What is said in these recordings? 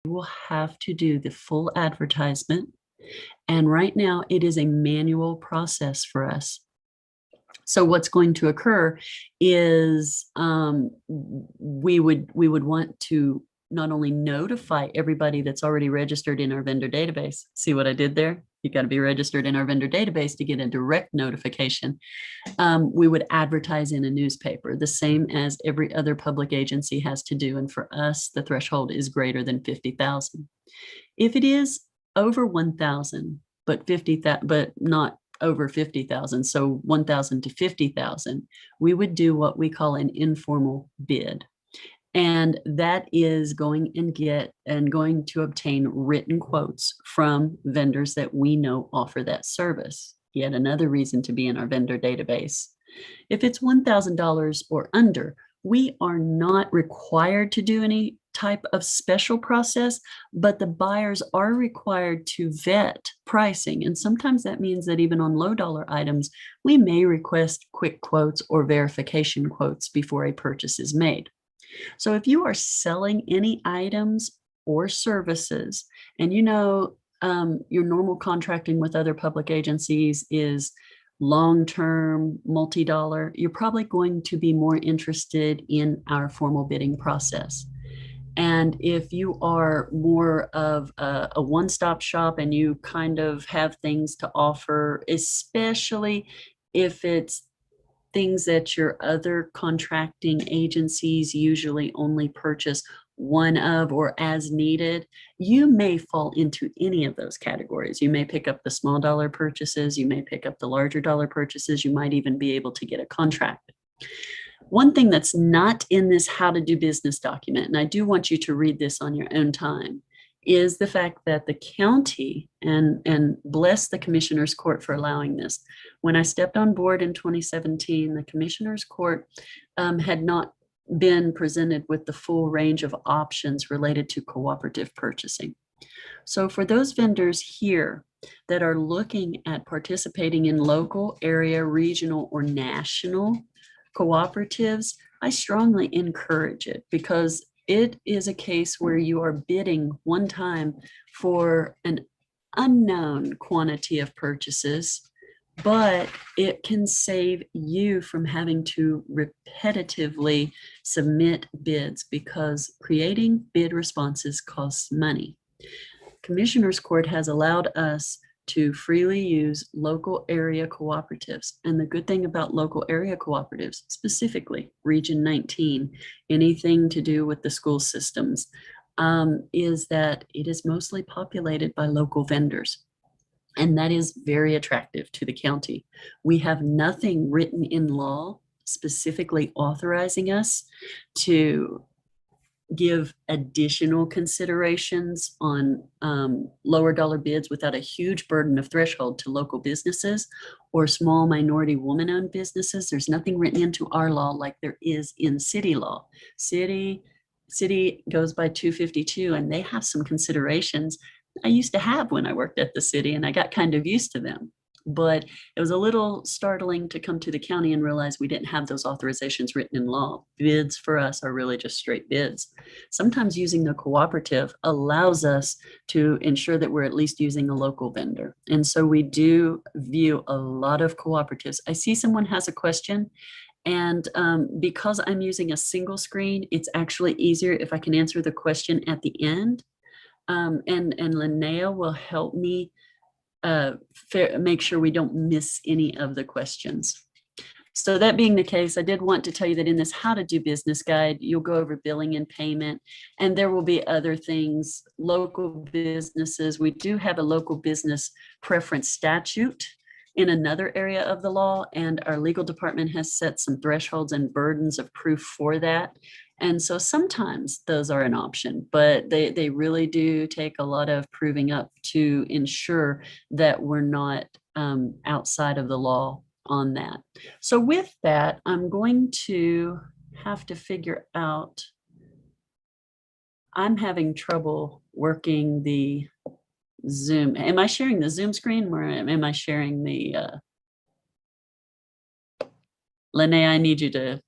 will have to do the full advertisement. And right now it is a manual process for us. So what's going to occur is we would want to not only notify everybody that's already registered in our vendor database. See what I did there? You got to be registered in our vendor database to get a direct notification. We would advertise in a newspaper, the same as every other public agency has to do. And for us, the threshold is greater than 50,000. If it is over 1,000, but not over 50,000, so 1,000 to 50,000, we would do what we call an informal bid. And that is going to obtain written quotes from vendors that we know offer that service. Yet another reason to be in our vendor database. If it's $1,000 or under, we are not required to do any type of special process, but the buyers are required to vet pricing. And sometimes that means that even on low dollar items, we may request quick quotes or verification quotes before a purchase is made. So if you are selling any items or services, and you know your normal contracting with other public agencies is long-term, multi-dollar, you're probably going to be more interested in our formal bidding process. And if you are more of a one-stop shop and you kind of have things to offer, especially if it's things that your other contracting agencies usually only purchase one of or as needed, you may fall into any of those categories. You may pick up the small dollar purchases, you may pick up the larger dollar purchases, you might even be able to get a contract. One thing that's not in this how to do business document, and I do want you to read this on your own time, is the fact that the county, and bless the Commissioner's Court for allowing this. When I stepped on board in 2017, the Commissioner's Court had not been presented with the full range of options related to cooperative purchasing. So for those vendors here that are looking at participating in local, area, regional, or national cooperatives, I strongly encourage it, because it is a case where you are bidding one time for an unknown quantity of purchases, but it can save you from having to repetitively submit bids, because creating bid responses costs money. Commissioner's Court has allowed us to freely use local area cooperatives. And the good thing about local area cooperatives, specifically Region 19, anything to do with the school systems, is that it is mostly populated by local vendors. And that is very attractive to the county. We have nothing written in law specifically authorizing us to give additional considerations on lower dollar bids without a huge burden of threshold to local businesses or small minority woman-owned businesses. There's nothing written into our law like there is in city law. City goes by 252, and they have some considerations I used to have when I worked at the city, and I got kind of used to them. But it was a little startling to come to the county and realize we didn't have those authorizations written in law. Bids for us are really just straight bids. Sometimes using the cooperative allows us to ensure that we're at least using a local vendor. And so we do view a lot of cooperatives. I see someone has a question, and because I'm using a single screen, it's actually easier if I can answer the question at the end. And Linnea will help me make sure we don't miss any of the questions. So that being the case, I did want to tell you that in this how to do business guide, you'll go over billing and payment, and there will be other things, local businesses. We do have a local business preference statute in another area of the law, and our legal department has set some thresholds and burdens of proof for that. And so sometimes those are an option, but they really do take a lot of proving up to ensure that we're not outside of the law on that. So with that, I'm going to have to figure out, I'm having trouble working the Zoom. Am I sharing the Zoom screen, or am I sharing the, Linnea, I need you to,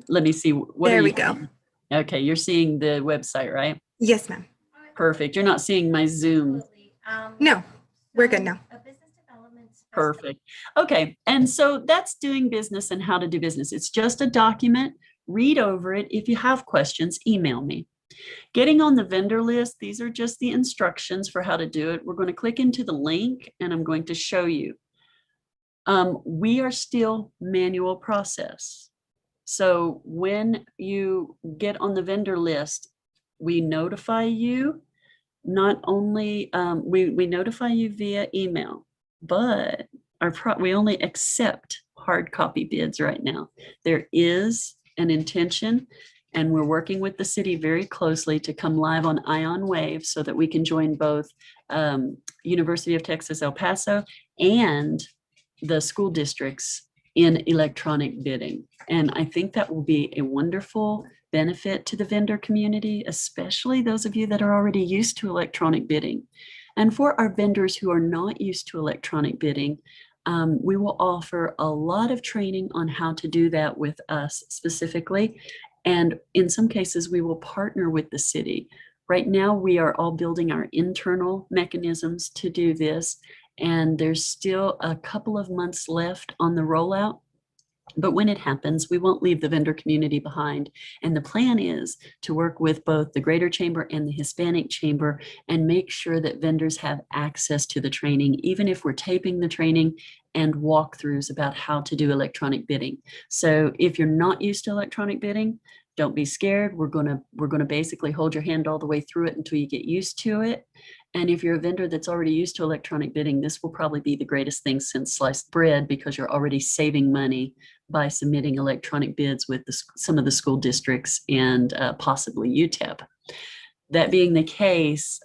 let me see. What there we go. Okay, you're seeing the website, right? Yes, ma'am. Perfect. You're not seeing my Zoom. No, we're good now. Perfect. Okay. And so that's doing business and how to do business. It's just a document. Read over it. If you have questions, email me. Getting on the vendor list, these are just the instructions for how to do it. We're going to click into the link and I'm going to show you. We are still manual process. So when you get on the vendor list, we notify you. Not only we notify you via email, but we only accept hard copy bids right now. There is an intention, and we're working with the city very closely to come live on Ion Wave so that we can join both University of Texas El Paso and the school districts in electronic bidding. And I think that will be a wonderful benefit to the vendor community, especially those of you that are already used to electronic bidding. And for our vendors who are not used to electronic bidding, we will offer a lot of training on how to do that with us specifically. And in some cases, we will partner with the city. Right now, we are all building our internal mechanisms to do this. And there's still a couple of months left on the rollout. But when it happens, we won't leave the vendor community behind. And the plan is to work with both the Greater Chamber and the Hispanic Chamber and make sure that vendors have access to the training, even if we're taping the training and walkthroughs about how to do electronic bidding. So if you're not used to electronic bidding, don't be scared. We're gonna basically hold your hand all the way through it until you get used to it. And if you're a vendor that's already used to electronic bidding, this will probably be the greatest thing since sliced bread because you're already saving money by submitting electronic bids with some of the school districts and possibly UTEP. That being the case,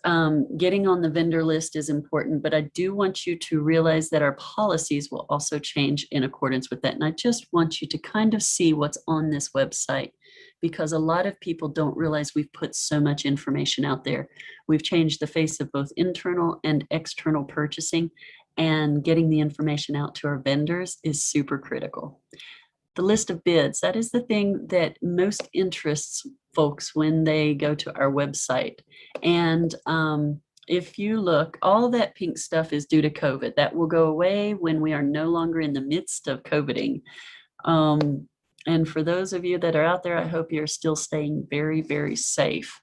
getting on the vendor list is important, but I do want you to realize that our policies will also change in accordance with that. And I just want you to kind of see what's on this website, because a lot of people don't realize we've put so much information out there. We've changed the face of both internal and external purchasing, and getting the information out to our vendors is super critical. The list of bids, that is the thing that most interests folks when they go to our website. And if you look, all that pink stuff is due to COVID. That will go away when we are no longer in the midst of COVIDing. And for those of you that are out there, I hope you're still staying very, very safe.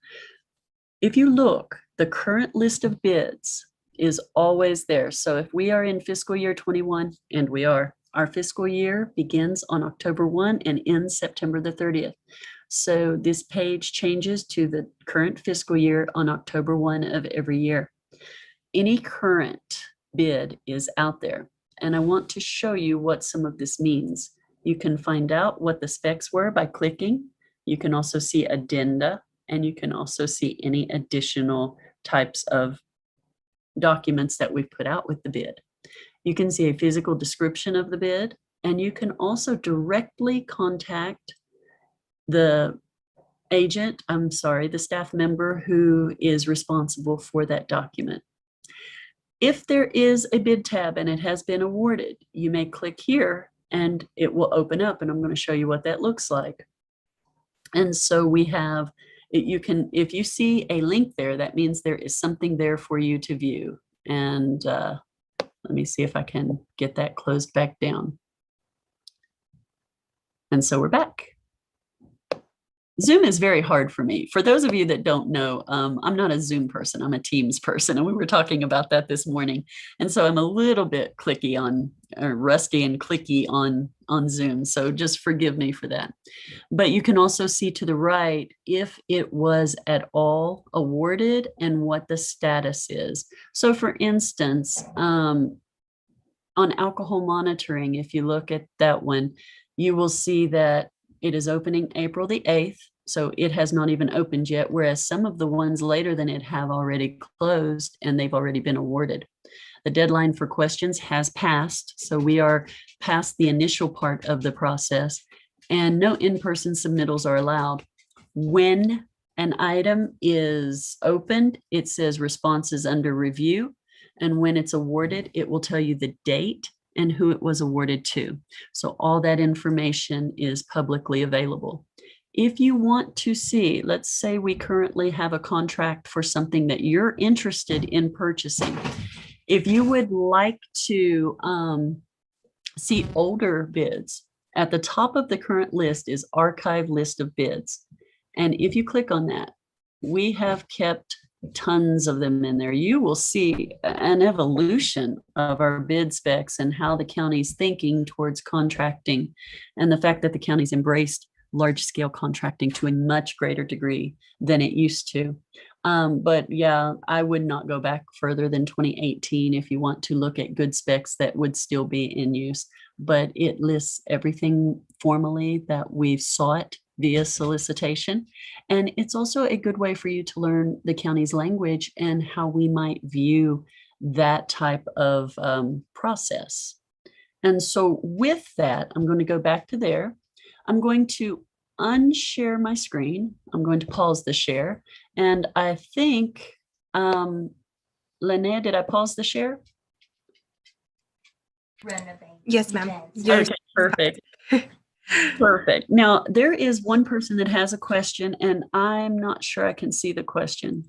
If you look, the current list of bids is always there. So if we are in fiscal year 21, and we are, our fiscal year begins on October 1 and ends September the 30th. So this page changes to the current fiscal year on October 1 of every year. Any current bid is out there. And I want to show you what some of this means. You can find out what the specs were by clicking. You can also see addenda, and you can also see any additional types of documents that we've put out with the bid. You can see a physical description of the bid, and you can also directly contact the the staff member who is responsible for that document. If there is a bid tab and it has been awarded, you may click here and it will open up, and I'm going to show you what that looks like. And so we have, if you see a link there, that means there is something there for you to view. And let me see if I can get that closed back down. And so we're back. Zoom is very hard for me. For those of you that don't know, I'm not a Zoom person, I'm a Teams person. And we were talking about that this morning. And so I'm a little bit clicky rusty and clicky on Zoom. So just forgive me for that. But you can also see to the right if it was at all awarded and what the status is. So for instance, on alcohol monitoring, if you look at that one, you will see that it is opening April the 8th, so it has not even opened yet, whereas some of the ones later than it have already closed and they've already been awarded. The deadline for questions has passed, so we are past the initial part of the process, and no in-person submittals are allowed. When an item is opened, it says responses under review, and when it's awarded, it will tell you the date and who it was awarded to. So all that information is publicly available. If you want to see, let's say we currently have a contract for something that you're interested in purchasing. If you would like to see older bids, at the top of the current list is archive list of bids. And if you click on that, we have kept tons of them in there. You will see an evolution of our bid specs and how the county's thinking towards contracting, and the fact that the county's embraced large scale contracting to a much greater degree than it used to. But yeah, I would not go back further than 2018 if you want to look at good specs that would still be in use. But it lists everything formally that we've sought via solicitation. And it's also a good way for you to learn the county's language and how we might view that type of process. And so with that, I'm going to go back to there. I'm going to unshare my screen. I'm going to pause the share. And I think, Linnea, did I pause the share? Yes, ma'am. Okay, perfect. Perfect. Now, there is one person that has a question, and I'm not sure I can see the question.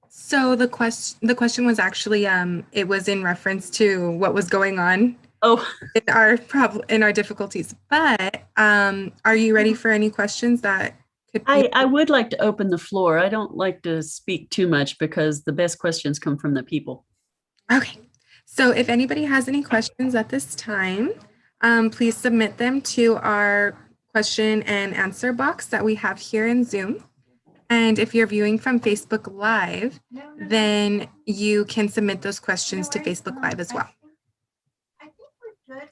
So the question was actually, it was in reference to what was going on in our difficulties. But are you ready for any questions that could be? I would like to open the floor. I don't like to speak too much because the best questions come from the people. Okay. So if anybody has any questions at this time, please submit them to our question and answer box that we have here in Zoom. And if you're viewing from Facebook Live, then you can submit those questions to Facebook Live as well.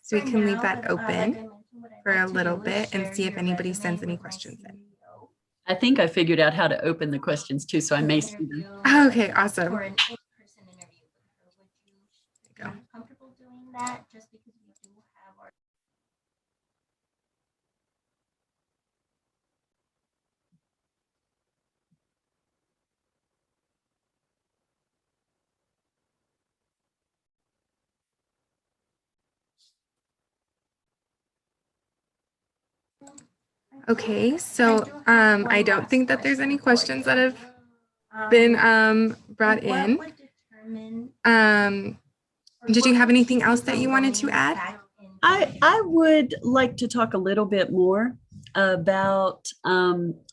So we can leave that open for a little bit and see if anybody sends any questions in. I think I figured out how to open the questions too, so I may see them. Okay, awesome. For an in-person interview with her, would you feel comfortable doing that? Just because we do have our Okay, so I don't think that there's any questions that have been brought in. Did you have anything else that you wanted to add? I would like to talk a little bit more about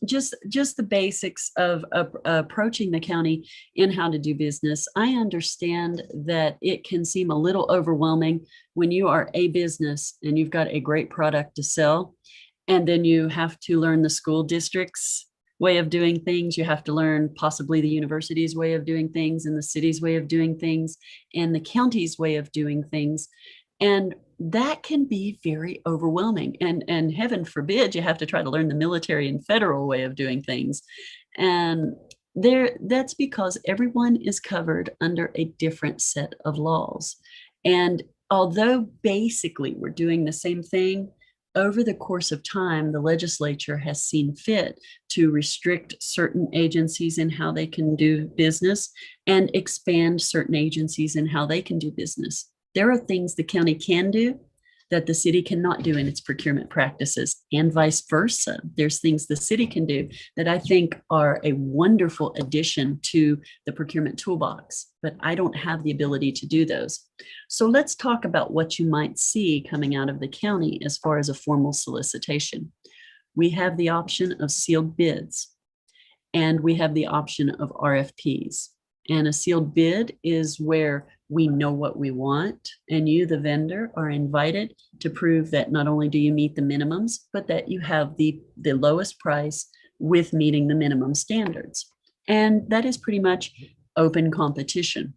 just the basics of approaching the county in how to do business. I understand that it can seem a little overwhelming when you are a business and you've got a great product to sell, and then you have to learn the school district's way of doing things. You have to learn possibly the university's way of doing things, and the city's way of doing things, and the county's way of doing things. And that can be very overwhelming. And heaven forbid you have to try to learn the military and federal way of doing things. And that's because everyone is covered under a different set of laws. And although basically we're doing the same thing, over the course of time, the legislature has seen fit to restrict certain agencies in how they can do business and expand certain agencies in how they can do business. There are things the county can do that the city cannot do in its procurement practices, and vice versa. There's things the city can do that I think are a wonderful addition to the procurement toolbox, but I don't have the ability to do those. So let's talk about what you might see coming out of the county as far as a formal solicitation. We have the option of sealed bids, and we have the option of RFPs. And a sealed bid is where we know what we want, and you, the vendor, are invited to prove that not only do you meet the minimums, but that you have the lowest price with meeting the minimum standards. And that is pretty much open competition.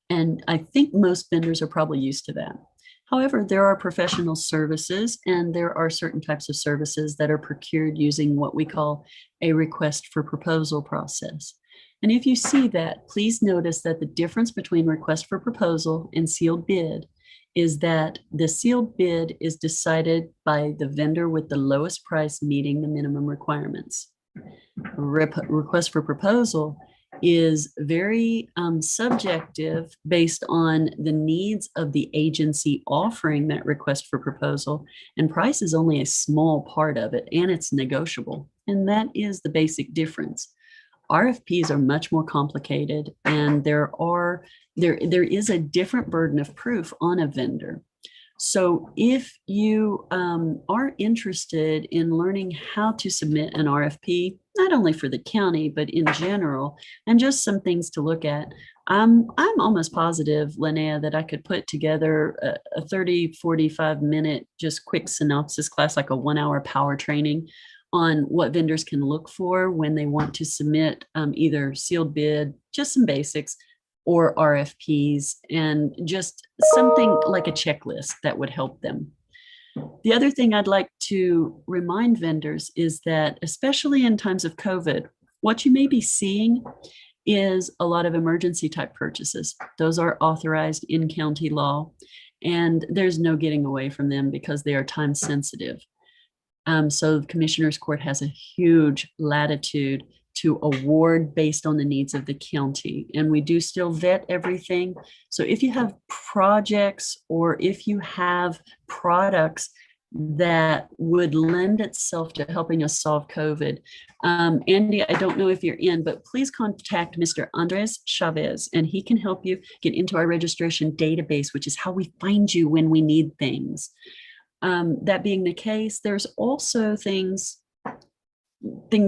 And I think most vendors are probably used to that. However, there are professional services, and there are certain types of services that are procured using what we call a request for proposal process. And if you see that, please notice that the difference between request for proposal and sealed bid is that the sealed bid is decided by the vendor with the lowest price meeting the minimum requirements. Request for proposal is very subjective based on the needs of the agency offering that request for proposal. And price is only a small part of it, and it's negotiable. And that is the basic difference. RFPs are much more complicated, and there is a different burden of proof on a vendor. So if you are interested in learning how to submit an RFP, not only for the county, but in general, and just some things to look at, I'm almost positive, Linnea, that I could put together a 30, 45 minute, just quick synopsis class, like a 1 hour power training on what vendors can look for when they want to submit either sealed bid, just some basics, or RFPs, and just something like a checklist that would help them. The other thing I'd like to remind vendors is that, especially in times of COVID, what you may be seeing is a lot of emergency type purchases. Those are authorized in county law, and there's no getting away from them because they are time sensitive. So the Commissioner's Court has a huge latitude to award based on the needs of the county. And we do still vet everything. So if you have projects or if you have products that would lend itself to helping us solve COVID, Andy, I don't know if you're in, but please contact Mr. Andres Chavez, and he can help you get into our registration database, which is how we find you when we need things. That being the case, there's also things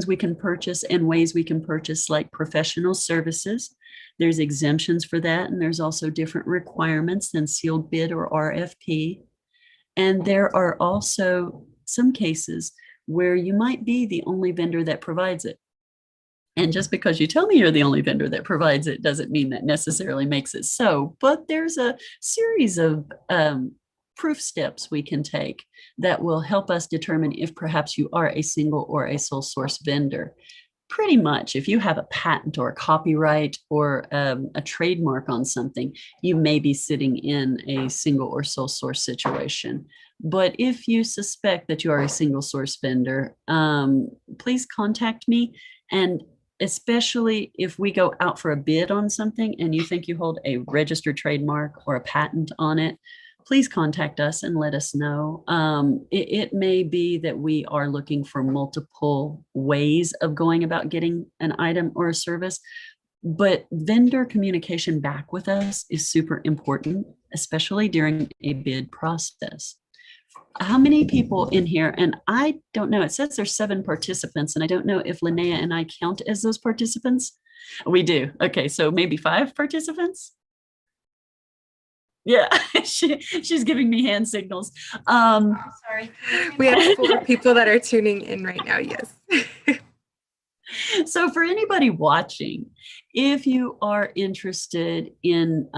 we can purchase and ways we can purchase, like professional services. There's exemptions for that, and there's also different requirements than sealed bid or RFP. And there are also some cases where you might be the only vendor that provides it. And just because you tell me you're the only vendor that provides it doesn't mean that necessarily makes it so. But there's a series of proof steps we can take that will help us determine if perhaps you are a single or a sole source vendor. Pretty much, if you have a patent or a copyright or a trademark on something, you may be sitting in a single or sole source situation. But if you suspect that you are a single source vendor, please contact me. And especially if we go out for a bid on something and you think you hold a registered trademark or a patent on it, please contact us and let us know. It may be that we are looking for multiple ways of going about getting an item or a service, but vendor communication back with us is super important, especially during a bid process. How many people in here? And I don't know, it says there's 7 participants, and I don't know if Linnea and I count as those participants. We do. Okay, so maybe 5 participants? Yeah, she's giving me hand signals. I'm sorry. We have 4 people that are tuning in right now, yes. So for anybody watching, if you are interested in,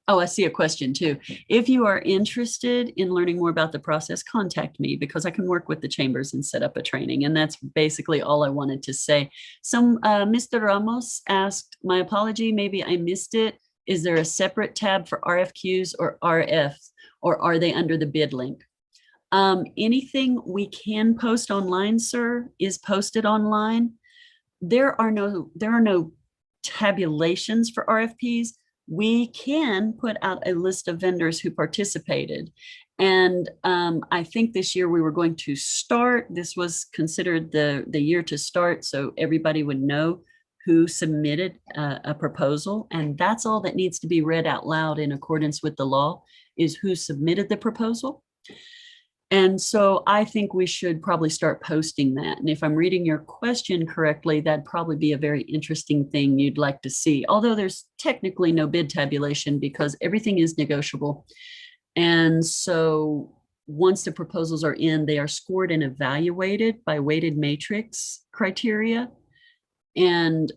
I see a question too. If you are interested in learning more about the process, contact me, because I can work with the chambers and set up a training. And that's basically all I wanted to say. Mr. Ramos asked, my apology, maybe I missed it. Is there a separate tab for RFQs or RFs, or are they under the bid link? Anything we can post online, sir, is posted online. There are no tabulations for RFPs. We can put out a list of vendors who participated. And I think this year we were going to start, this was considered the year to start, so everybody would know who submitted a proposal. And that's all that needs to be read out loud in accordance with the law, is who submitted the proposal. And so I think we should probably start posting that. And if I'm reading your question correctly, that'd probably be a very interesting thing you'd like to see. Although there's technically no bid tabulation because everything is negotiable. And so once the proposals are in, they are scored and evaluated by weighted matrix criteria. And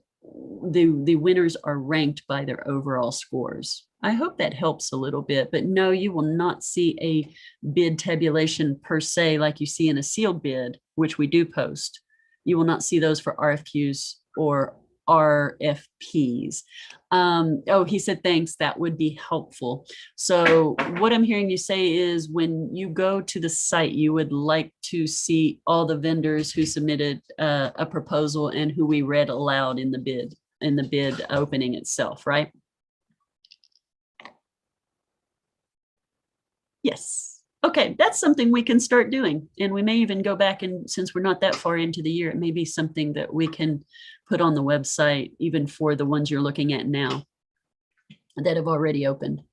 the winners are ranked by their overall scores. I hope that helps a little bit, but no, you will not see a bid tabulation per se like you see in a sealed bid, which we do post. You will not see those for RFQs or RFPs. Oh, he said, thanks, that would be helpful. So what I'm hearing you say is when you go to the site, you would like to see all the vendors who submitted a proposal and who we read aloud in the bid opening itself, right? Yes. Okay, that's something we can start doing. And we may even go back, and since we're not that far into the year, it may be something that we can put on the website, even for the ones you're looking at now that have already opened.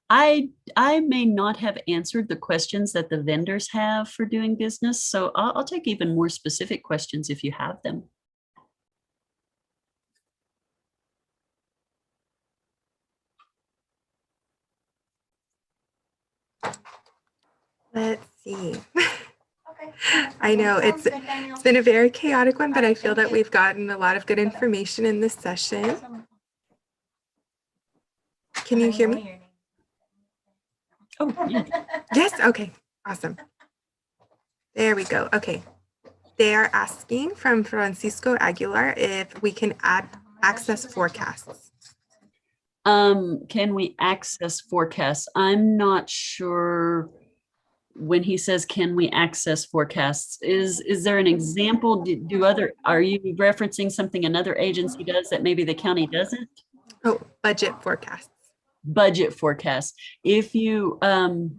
I may not have answered the questions that the vendors have for doing business, so I'll take even more specific questions if you have them. Let's see. Okay. I know Sounds it's good, Daniel. been a very chaotic one, but I feel Thank that you. we've gotten a lot of good information in this session. Can you hear me? Oh, yeah. Yes, okay, awesome. There we go, okay. They are asking from Francisco Aguilar if we can add access forecasts. Can we access forecasts? I'm not sure when he says, can we access forecasts? Is there an example? Are you referencing something another agency does that maybe the county doesn't? Oh, budget forecasts. Budget forecasts. If you, oh,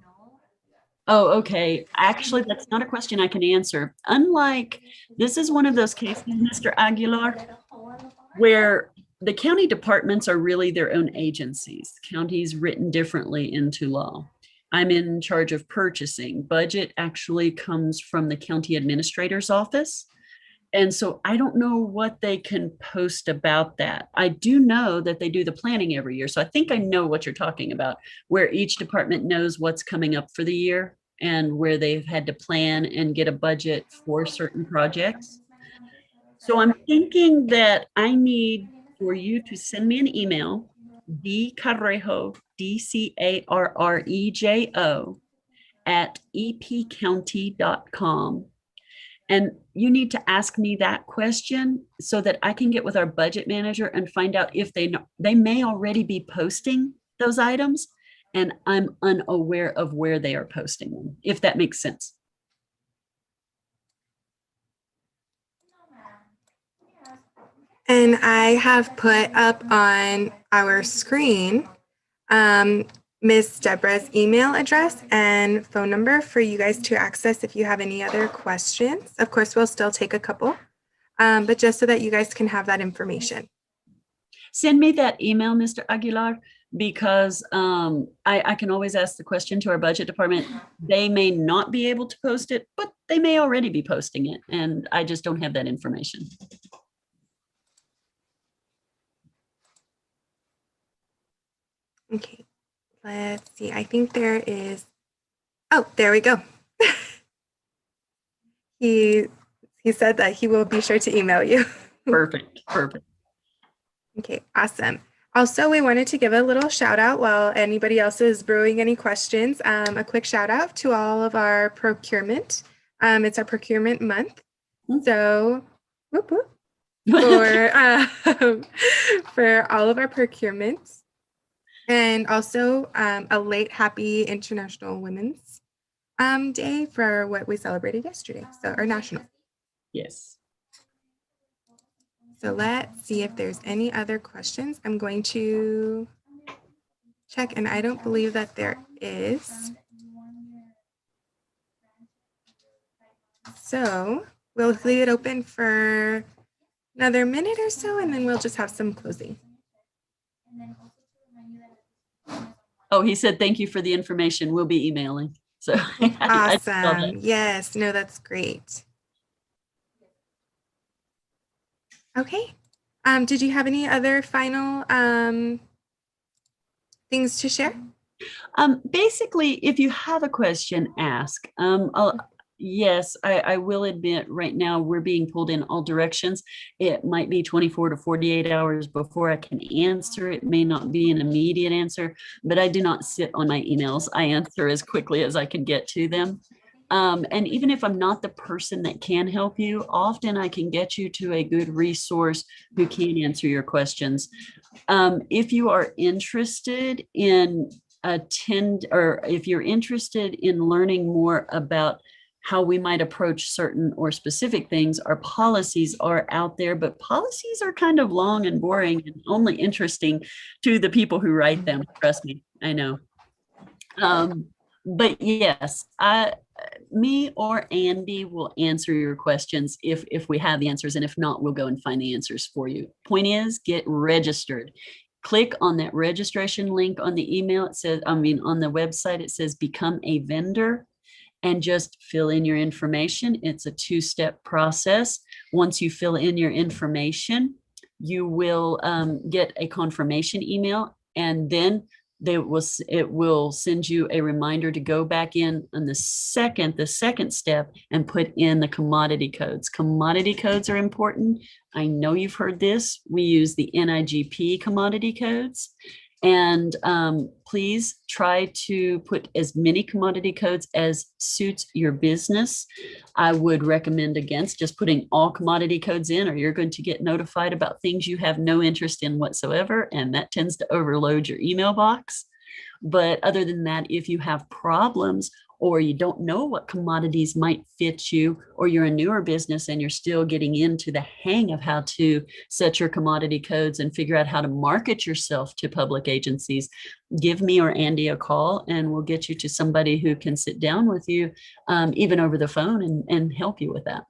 okay. Actually, that's not a question I can answer. Unlike, this is one of those cases, Mr. Aguilar, where the county departments are really their own agencies. Counties written differently into law. I'm in charge of purchasing. Budget actually comes from the county administrator's office. And so I don't know what they can post about that. I do know that they do the planning every year. So I think I know what you're talking about, where each department knows what's coming up for the year and where they've had to plan and get a budget for certain projects. So I'm thinking that I need for you to send me an email, dcarrejo, DCARREJO, at epcounty.com. And you need to ask me that question so that I can get with our budget manager and find out if they may already be posting those items, and I'm unaware of where they are posting them, if that makes sense. And I have put up on our screen Miss Deborah's email address and phone number for you guys to access if you have any other questions. Of course, we'll still take a couple, but just so that you guys can have that information. Send me that email, Mr. Aguilar, because I can always ask the question to our budget department. They may not be able to post it, but they may already be posting it, and I just don't have that information. Okay, let's see. I think there is, oh, there we go. He said that he will be sure to email you. Perfect, perfect. Okay, awesome. Also, we wanted to give a little shout out while anybody else is brewing any questions. A quick shout out to all of our procurement. It's our procurement month. So, whoop, whoop, for all of our procurements. And also a late happy International Women's Day for what we celebrated yesterday, so our national. Yes. So let's see if there's any other questions. I'm going to check, and I don't believe that there is. So we'll leave it open for another minute or so, and then we'll just have some closing. Oh, he said, thank you for the information. We'll be emailing. So Awesome. Yes, no, that's great. Okay. Did you have any other final things to share? Basically, if you have a question, ask. Yes, I will admit right now we're being pulled in all directions. It might be 24 to 48 hours before I can answer. It may not be an immediate answer, but I do not sit on my emails. I answer as quickly as I can get to them. And even if I'm not the person that can help you, often I can get you to a good resource who can answer your questions. If you are interested in if you're interested in learning more about how we might approach certain or specific things, our policies are out there, but policies are kind of long and boring and only interesting to the people who write them. Trust me, I know. But yes, me or Andy will answer your questions if we have the answers, and if not, we'll go and find the answers for you. Point is, get registered. Click on that registration link on the email. It says, on the website, it says become a vendor, and just fill in your information. It's a 2-step process. Once you fill in your information, you will get a confirmation email, and then it will send you a reminder to go back in on the second step and put in the commodity codes. Commodity codes are important. I know you've heard this. We use the NIGP commodity codes. And please try to put as many commodity codes as suits your business. I would recommend against just putting all commodity codes in, or you're going to get notified about things you have no interest in whatsoever, and that tends to overload your email box. But other than that, if you have problems or you don't know what commodities might fit you, or you're a newer business and you're still getting into the hang of how to set your commodity codes and figure out how to market yourself to public agencies, give me or Andy a call and we'll get you to somebody who can sit down with you, even over the phone, and help you with that.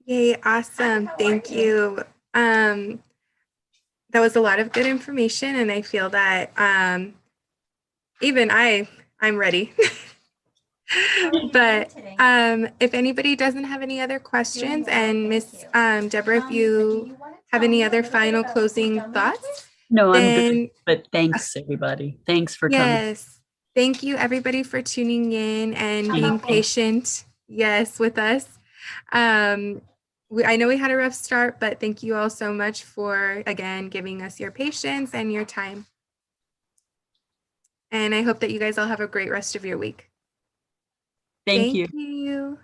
Yay, awesome. Thank you. That was a lot of good information, and I feel that even I'm ready. But if anybody doesn't have any other questions, and Miss Deborah, if you have any other final closing thoughts? No, I'm good, but thanks everybody. Thanks for coming. Yes. Thank you everybody for tuning in and being patient, yes, with us. I know we had a rough start, but thank you all so much for, again, giving us your patience and your time. And I hope that you guys all have a great rest of your week. Thank you. Thank you.